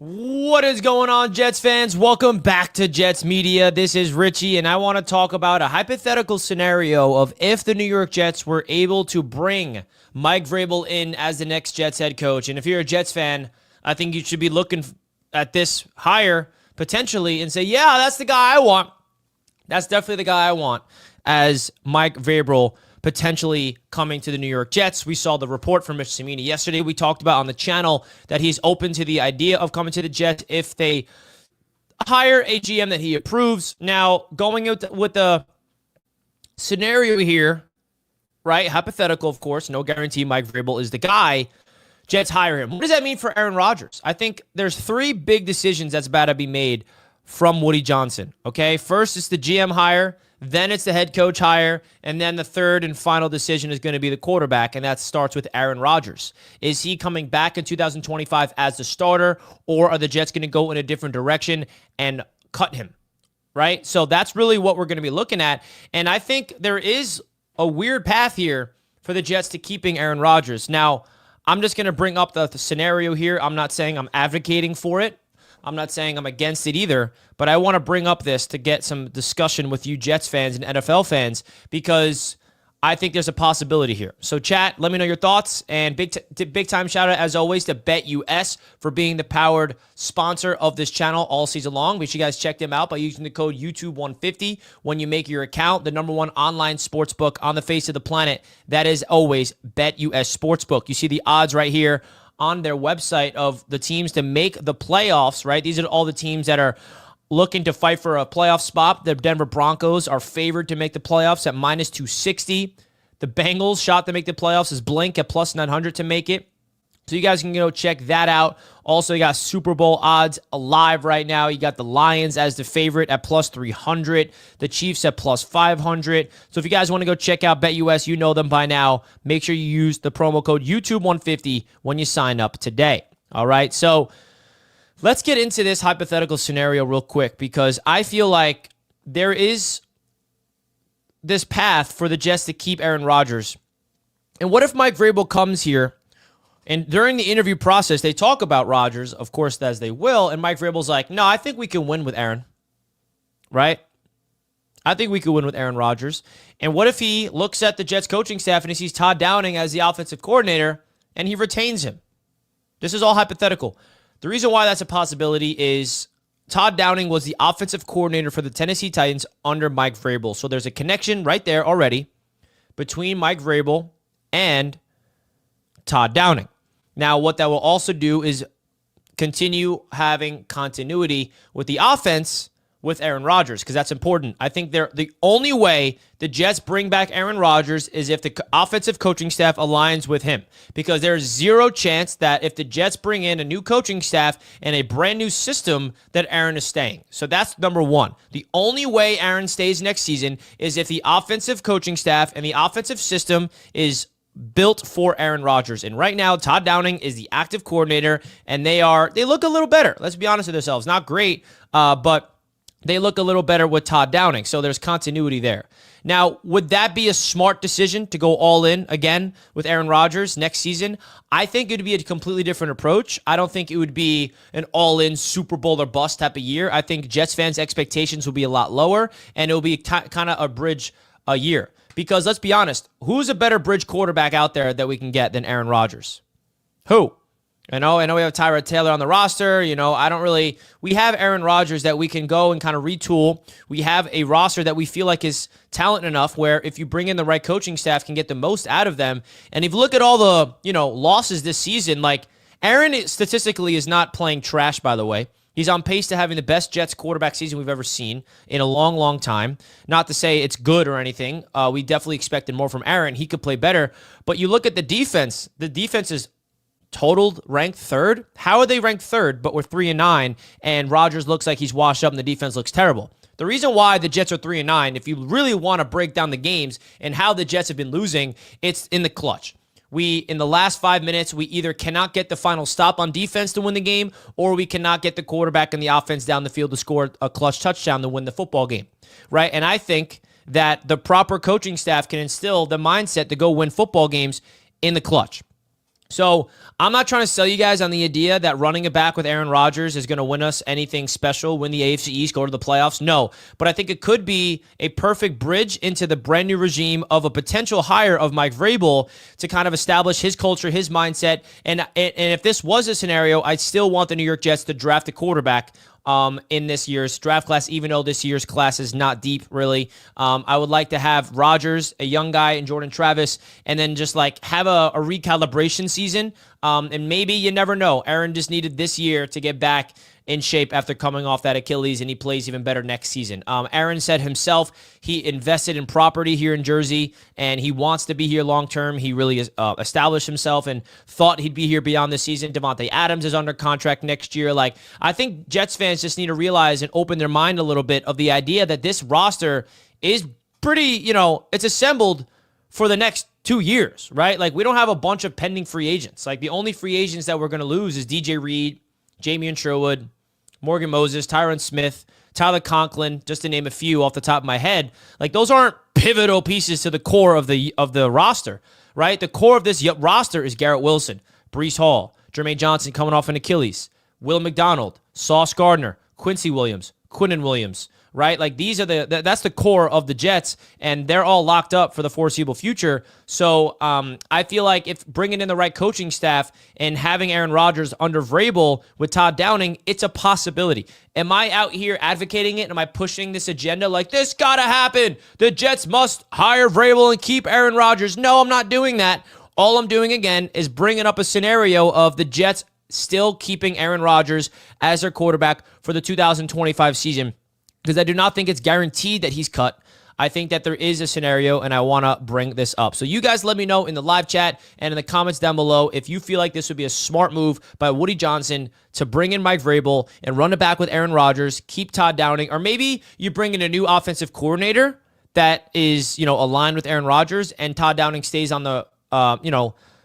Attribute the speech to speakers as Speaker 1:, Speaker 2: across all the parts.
Speaker 1: What is going on, Jets fans? Welcome back to Jets Media. This is Richie, and I want to talk about a hypothetical scenario of if the New York Jets were able to bring Mike Vrabel in as the next Jets head coach. And if you're a Jets fan, I think you should be looking at this hire potentially and say, yeah, that's the guy I want. That's definitely the guy I want as Mike Vrabel potentially coming to the New York Jets. We saw the report from Mitch Cimini yesterday. We talked about on the channel that he's open to the idea of coming to the Jets if they hire a GM that he approves. Now, going with the scenario here, right? Hypothetical, of course. No guarantee Mike Vrabel is the guy. Jets hire him. What does that mean for Aaron Rodgers? I think there's three big decisions that's about to be made from Woody Johnson, okay? First, it's the GM hire. Then it's the head coach hire, and then the third and final decision is going to be the quarterback, and that starts with Aaron Rodgers. Is he coming back in 2025 as the starter, or are the Jets going to go in a different direction and cut him, right? So that's really what we're going to be looking at, and I think there is a weird path here for the Jets to keeping Aaron Rodgers. Now, I'm just going to bring up the scenario here. I'm not saying I'm advocating for it. I'm not saying I'm against it either, but I want to bring up this to get some discussion with you Jets fans and NFL fans because I think there's a possibility here. So chat, let me know your thoughts, and big time shout out as always to BetUS for being the powered sponsor of this channel all season long. Make sure you guys check them out by using the code YouTube150 when you make your account. The number one online sportsbook on the face of the planet. That is always BetUS Sportsbook. You see the odds right here on their website of the teams to make the playoffs, right? These are all the teams that are looking to fight for a playoff spot. The Denver Broncos are favored to make the playoffs at minus 260. The Bengals shot to make the playoffs is Blink at plus 900 to make it. So you guys can go check that out. Also, you got Super Bowl odds alive right now. You got the Lions as the favorite at plus 300. The Chiefs at plus 500. So if you guys want to go check out BetUS, you know them by now. Make sure you use the promo code YouTube150 when you sign up today. All right, so let's get into this hypothetical scenario real quick because I feel like there is this path for the Jets to keep Aaron Rodgers. And what if Mike Vrabel comes here and during the interview process, they talk about Rodgers, of course, as they will, and Mike Vrabel's like, no, I think we can win with Aaron, right? I think we could win with Aaron Rodgers. And what if he looks at the Jets coaching staff and he sees Todd Downing as the offensive coordinator and he retains him? This is all hypothetical. The reason why that's a possibility is Todd Downing was the offensive coordinator for the Tennessee Titans under Mike Vrabel. So there's a connection right there already between Mike Vrabel and Todd Downing. Now, what that will also do is continue having continuity with the offense with Aaron Rodgers, because that's important. I think the only way the Jets bring back Aaron Rodgers is if the offensive coaching staff aligns with him, because there's zero chance that if the Jets bring in a new coaching staff and a brand new system that Aaron is staying. So that's number one. The only way Aaron stays next season is if the offensive coaching staff and the offensive system is built for Aaron Rodgers. And right now, Todd Downing is the active coordinator, and they look a little better. Let's be honest with ourselves. Not great, but they look a little better with Todd Downing. So there's continuity there. Now, would that be a smart decision to go all in again with Aaron Rodgers next season? I think it would be a completely different approach. I don't think it would be an all-in Super Bowl or bust type of year. I think Jets fans' expectations will be a lot lower, and it will be kind of a bridge a year. Because let's be honest, who's a better bridge quarterback out there that we can get than Aaron Rodgers? Who? I know we have Tyrod Taylor on the roster. We have Aaron Rodgers that we can go and kind of retool. We have a roster that we feel like is talented enough where if you bring in the right coaching staff, can get the most out of them. And if you look at all the, losses this season, like Aaron statistically is not playing trash, by the way. He's on pace to having the best Jets quarterback season we've ever seen in a long, long time. Not to say it's good or anything. We definitely expected more from Aaron. He could play better. But you look at the defense. The defense is totaled ranked third. How are they ranked third, but we're 3-9, and Rodgers looks like he's washed up and the defense looks terrible? The reason why the Jets are 3-9, if you really want to break down the games and how the Jets have been losing, it's in the clutch. In the last 5 minutes, we either cannot get the final stop on defense to win the game, or we cannot get the quarterback and the offense down the field to score a clutch touchdown to win the football game, right? And I think that the proper coaching staff can instill the mindset to go win football games in the clutch. So I'm not trying to sell you guys on the idea that running it back with Aaron Rodgers is going to win us anything special, win the AFC East, go to the playoffs. No, but I think it could be a perfect bridge into the brand new regime of a potential hire of Mike Vrabel to kind of establish his culture, his mindset. And if this was a scenario, I'd still want the New York Jets to draft a quarterback in this year's draft class, even though this year's class is not deep, really. I would like to have Rodgers, a young guy, and Jordan Travis, and then just like have a recalibration season. And maybe, you never know, Aaron just needed this year to get back in shape after coming off that Achilles, and he plays even better next season. Aaron said himself he invested in property here in Jersey, and he wants to be here long-term. He really has established himself and thought he'd be here beyond the season. Devontae Adams is under contract next year. Like, I think Jets fans just need to realize and open their mind a little bit of the idea that this roster is pretty, it's assembled for the next 2 years, right? Like, we don't have a bunch of pending free agents. Like, the only free agents that we're going to lose is DJ Reed, Jamian Sherwood, Morgan Moses, Tyron Smith, Tyler Conklin, just to name a few off the top of my head. Like, those aren't pivotal pieces to the core of the roster, right? The core of this roster is Garrett Wilson, Breece Hall, Jermaine Johnson coming off an Achilles, Will McDonald, Sauce Gardner, Quincy Williams, Quinnen Williams, right? Like, these are that's the core of the Jets, and they're all locked up for the foreseeable future. So I feel like if bringing in the right coaching staff and having Aaron Rodgers under Vrabel with Todd Downing, it's a possibility. Am I out here advocating it? Am I pushing this agenda like, this gotta happen? The Jets must hire Vrabel and keep Aaron Rodgers. No, I'm not doing that. All I'm doing, again, is bringing up a scenario of the Jets still keeping Aaron Rodgers as their quarterback for the 2025 season, because I do not think it's guaranteed that he's cut. I think that there is a scenario, and I want to bring this up. So you guys let me know in the live chat and in the comments down below if you feel like this would be a smart move by Woody Johnson to bring in Mike Vrabel and run it back with Aaron Rodgers, keep Todd Downing, or maybe you bring in a new offensive coordinator that is, aligned with Aaron Rodgers, and Todd Downing stays on the,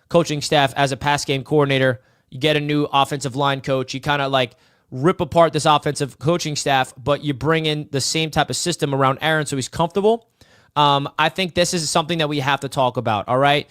Speaker 1: coaching staff as a pass game coordinator. You get a new offensive line coach. You kind of like rip apart this offensive coaching staff, but you bring in the same type of system around Aaron so he's comfortable. I think this is something that we have to talk about, all right?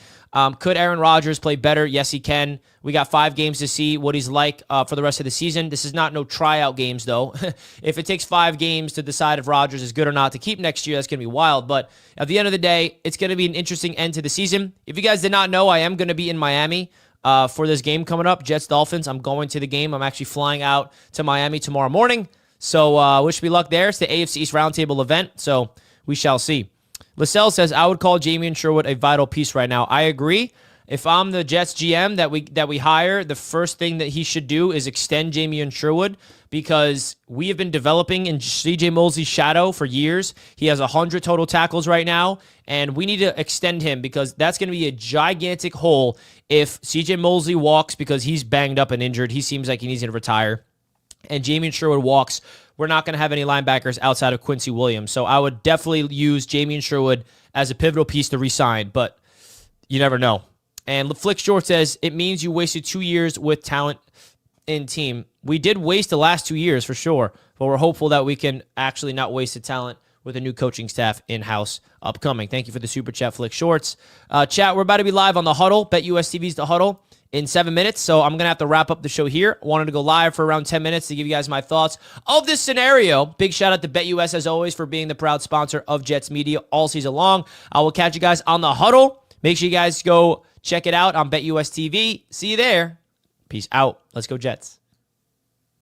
Speaker 1: Could Aaron Rodgers play better? Yes, he can. We got 5 games to see what he's like for the rest of the season. This is not no tryout games, though. If it takes 5 games to decide if Rodgers is good or not to keep next year, that's going to be wild. But at the end of the day, it's going to be an interesting end to the season. If you guys did not know, I am going to be in Miami for this game coming up, Jets-Dolphins. I'm going to the game. I'm actually flying out to Miami tomorrow morning. So wish me luck there. It's the AFC East Roundtable event, so we shall see. Lascelles says, I would call Jamian Sherwood a vital piece right now. I agree. If I'm the Jets GM that we hire, the first thing that he should do is extend Jamian Sherwood, because we have been developing in CJ Mosley's shadow for years. He has 100 total tackles right now, and we need to extend him, because that's going to be a gigantic hole if CJ Mosley walks because he's banged up and injured. He seems like he needs to retire. And Jamian Sherwood walks. We're not going to have any linebackers outside of Quincy Williams. So I would definitely use Jamian Sherwood as a pivotal piece to re-sign, but you never know. And Flick Short says, it means you wasted 2 years with talent in team. We did waste the last 2 years for sure, but we're hopeful that we can actually not waste the talent with a new coaching staff in-house upcoming. Thank you for the super chat, Flick Shorts. Chat, we're about to be live on The Huddle. BetUS TV's The Huddle in 7 minutes, so I'm going to have to wrap up the show here. I wanted to go live for around 10 minutes to give you guys my thoughts of this scenario. Big shout out to BetUS, as always, for being the proud sponsor of Jets Media all season long. I will catch you guys on The Huddle. Make sure you guys go check it out on BetUS TV. See you there. Peace out. Let's go Jets.